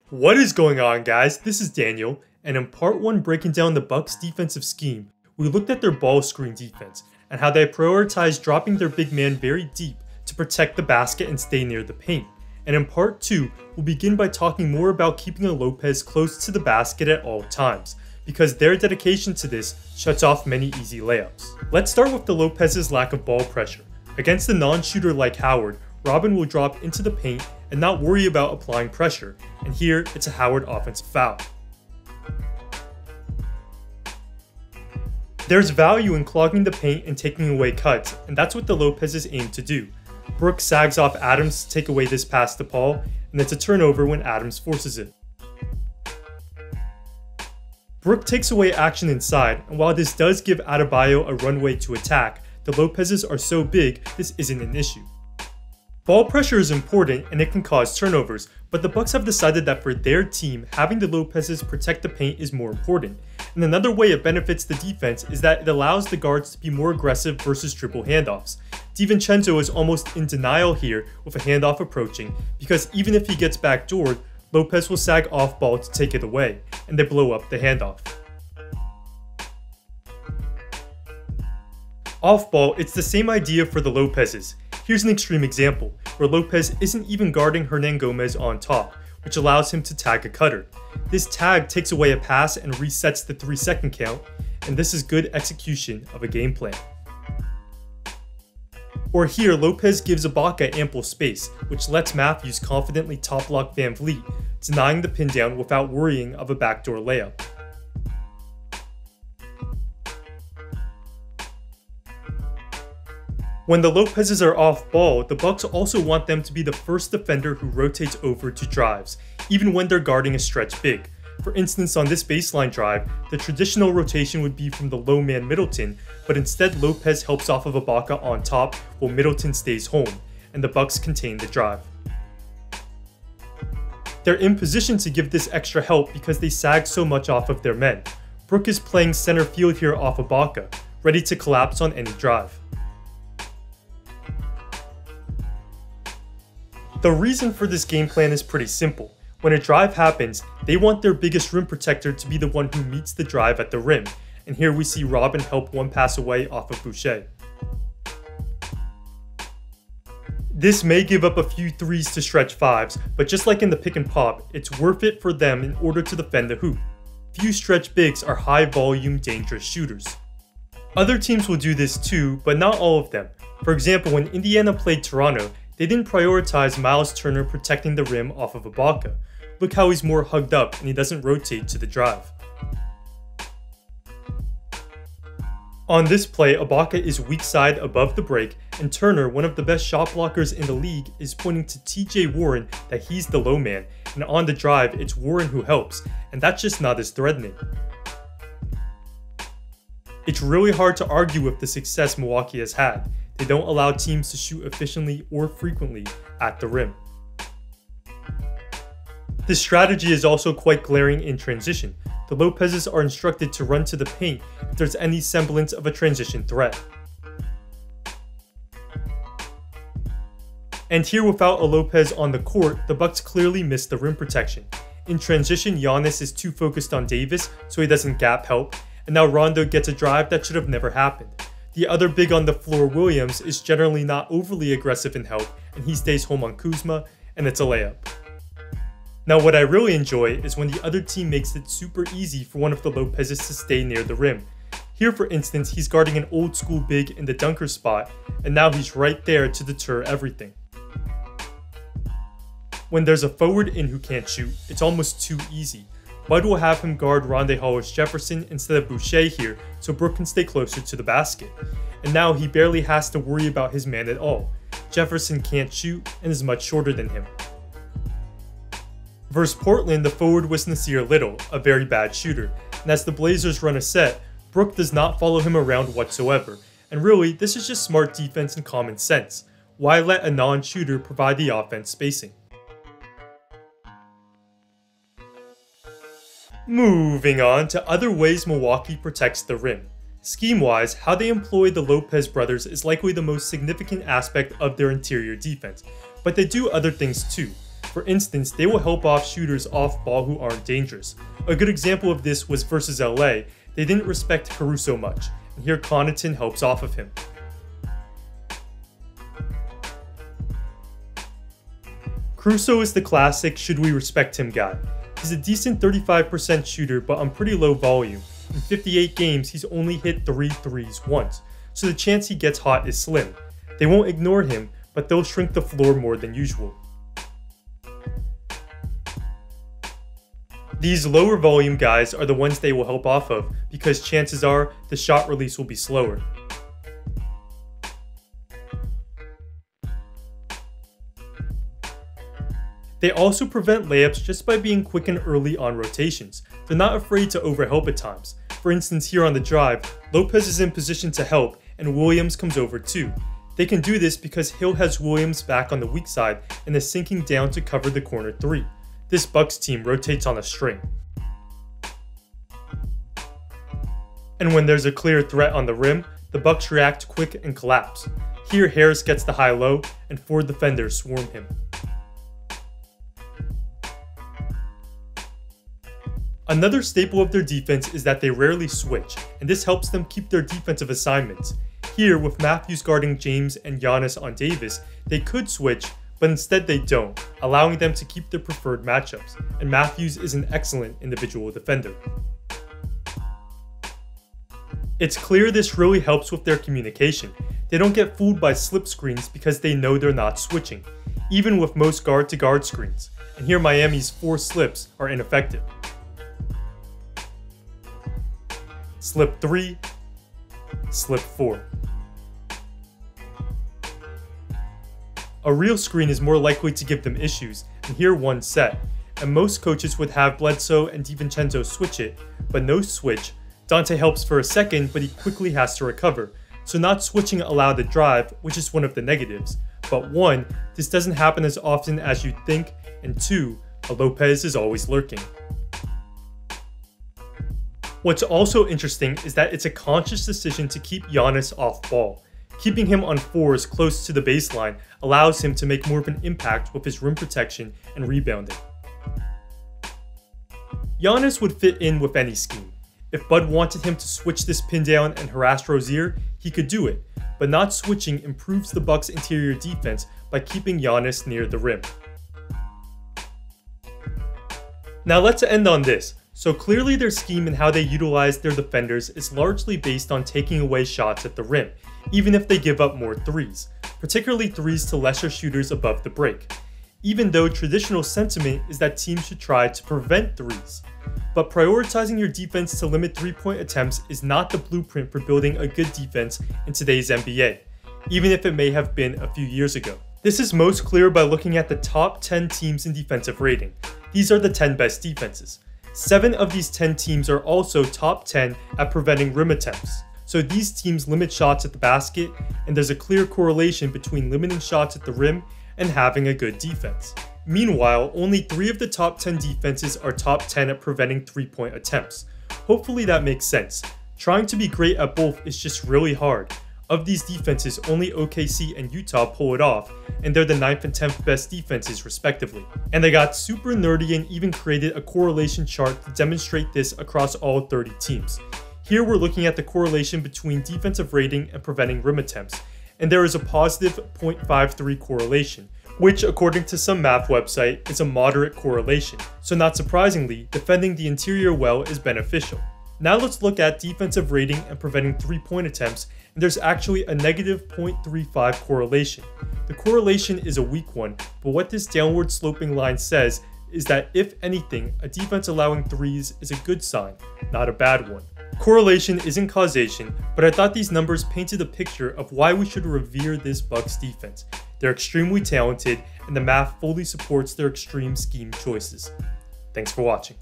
What is going on, guys? This is Daniel, and in part 1 breaking down the Bucks' defensive scheme, we looked at their ball screen defense and how they prioritized dropping their big man very deep to protect the basket and stay near the paint. And in part 2, we'll begin by talking more about keeping a Lopez close to the basket at all times, because their dedication to this shuts off many easy layups. Let's start with the Lopez's lack of ball pressure. Against a non-shooter like Howard, Robin will drop into the paint and not worry about applying pressure, and here it's a Howard offensive foul. There's value in clogging the paint and taking away cuts, and that's what the Lopez's aim to do. Brook sags off Adams to take away this pass to Paul, and it's a turnover when Adams forces it. Brook takes away action inside, and while this does give Adebayo a runway to attack, the Lopez's are so big this isn't an issue. Ball pressure is important and it can cause turnovers, but the Bucks have decided that for their team, having the Lopez's protect the paint is more important. And another way it benefits the defense is that it allows the guards to be more aggressive versus dribble handoffs. DiVincenzo is almost in denial here with a handoff approaching, because even if he gets backdoored, Lopez will sag off ball to take it away, and they blow up the handoff. Off ball, it's the same idea for the Lopez's. Here's an extreme example, where Lopez isn't even guarding Hernangomez on top, which allows him to tag a cutter. This tag takes away a pass and resets the 3-second count, and this is good execution of a game plan. Or here, Lopez gives Ibaka ample space, which lets Matthews confidently top block Van Vliet, denying the pin down without worrying of a backdoor layup. When the Lopez's are off ball, the Bucks also want them to be the first defender who rotates over to drives, even when they're guarding a stretch big. For instance, on this baseline drive, the traditional rotation would be from the low man Middleton, but instead Lopez helps off of Ibaka on top while Middleton stays home, and the Bucks contain the drive. They're in position to give this extra help because they sag so much off of their men. Brook is playing center field here off Ibaka, ready to collapse on any drive. The reason for this game plan is pretty simple. When a drive happens, they want their biggest rim protector to be the one who meets the drive at the rim, and here we see Robin help one pass away off of Boucher. This may give up a few threes to stretch fives, but just like in the pick and pop, it's worth it for them in order to defend the hoop. Few stretch bigs are high volume, dangerous shooters. Other teams will do this too, but not all of them. For example, when Indiana played Toronto, they didn't prioritize Miles Turner protecting the rim off of Ibaka. Look how he's more hugged up and he doesn't rotate to the drive. On this play, Ibaka is weak side above the break, and Turner, one of the best shot blockers in the league, is pointing to TJ Warren that he's the low man, and on the drive, it's Warren who helps, and that's just not as threatening. It's really hard to argue with the success Milwaukee has had. They don't allow teams to shoot efficiently or frequently at the rim. This strategy is also quite glaring in transition. The Lopez's are instructed to run to the paint if there's any semblance of a transition threat. And here, without a Lopez on the court, the Bucks clearly missed the rim protection. In transition, Giannis is too focused on Davis, so he doesn't gap help, and now Rondo gets a drive that should have never happened. The other big on the floor, Williams, is generally not overly aggressive in help, and he stays home on Kuzma, and it's a layup. Now what I really enjoy is when the other team makes it super easy for one of the Lopez's to stay near the rim. Here, for instance, he's guarding an old school big in the dunker spot, and now he's right there to deter everything. When there's a forward in who can't shoot, it's almost too easy. Bud will have him guard Rondae Hollis-Jefferson instead of Boucher here so Brook can stay closer to the basket. And now he barely has to worry about his man at all. Jefferson can't shoot and is much shorter than him. Versus Portland, the forward was Nasir Little, a very bad shooter, and as the Blazers run a set, Brook does not follow him around whatsoever. And really, this is just smart defense and common sense. Why let a non-shooter provide the offense spacing? Moving on to other ways Milwaukee protects the rim. Scheme-wise, how they employ the Lopez brothers is likely the most significant aspect of their interior defense, but they do other things too. For instance, they will help off shooters off ball who aren't dangerous. A good example of this was versus LA. They didn't respect Caruso much, and here Connaughton helps off of him. Caruso is the classic should we respect him guy. He's a decent 35% shooter but on pretty low volume. In 58 games, he's only hit 3 threes once, so the chance he gets hot is slim. They won't ignore him, but they'll shrink the floor more than usual. These lower volume guys are the ones they will help off of because chances are the shot release will be slower. They also prevent layups just by being quick and early on rotations. They're not afraid to overhelp at times. For instance, here on the drive, Lopez is in position to help and Williams comes over too. They can do this because Hill has Williams back on the weak side and is sinking down to cover the corner 3. This Bucks team rotates on a string. And when there's a clear threat on the rim, the Bucks react quick and collapse. Here Harris gets the high-low and 4 defenders swarm him. Another staple of their defense is that they rarely switch, and this helps them keep their defensive assignments. Here, with Matthews guarding James and Giannis on Davis, they could switch, but instead they don't, allowing them to keep their preferred matchups, and Matthews is an excellent individual defender. It's clear this really helps with their communication. They don't get fooled by slip screens because they know they're not switching, even with most guard-to-guard screens, and here Miami's 4 slips are ineffective. Slip 3, slip 4. A real screen is more likely to give them issues, and here one set, and most coaches would have Bledsoe and DiVincenzo switch it, but no switch. Dante helps for a second, but he quickly has to recover, so not switching allowed the drive, which is one of the negatives. But 1, this doesn't happen as often as you'd think, and 2, a Lopez is always lurking. What's also interesting is that it's a conscious decision to keep Giannis off ball. Keeping him on 4s close to the baseline allows him to make more of an impact with his rim protection and rebounding. Giannis would fit in with any scheme. If Bud wanted him to switch this pin down and harass Rozier, he could do it, but not switching improves the Bucks' interior defense by keeping Giannis near the rim. Now let's end on this. So clearly their scheme and how they utilize their defenders is largely based on taking away shots at the rim, even if they give up more threes, particularly threes to lesser shooters above the break, even though traditional sentiment is that teams should try to prevent threes. But prioritizing your defense to limit 3-point attempts is not the blueprint for building a good defense in today's NBA, even if it may have been a few years ago. This is most clear by looking at the top 10 teams in defensive rating. These are the 10 best defenses. 7 of these 10 teams are also top 10 at preventing rim attempts. So these teams limit shots at the basket, and there's a clear correlation between limiting shots at the rim and having a good defense. Meanwhile, only 3 of the top 10 defenses are top 10 at preventing 3-point attempts. Hopefully that makes sense. Trying to be great at both is just really hard. Of these defenses, only OKC and Utah pull it off, and they're the 9th and 10th best defenses respectively. And they got super nerdy and even created a correlation chart to demonstrate this across all 30 teams. Here we're looking at the correlation between defensive rating and preventing rim attempts, and there is a positive 0.53 correlation, which according to some math website is a moderate correlation. So not surprisingly, defending the interior well is beneficial. Now let's look at defensive rating and preventing 3-point attempts, and there's actually a negative 0.35 correlation. The correlation is a weak one, but what this downward sloping line says is that if anything, a defense allowing threes is a good sign, not a bad one. Correlation isn't causation, but I thought these numbers painted a picture of why we should revere this Bucks defense. They're extremely talented, and the math fully supports their extreme scheme choices. Thanks for watching.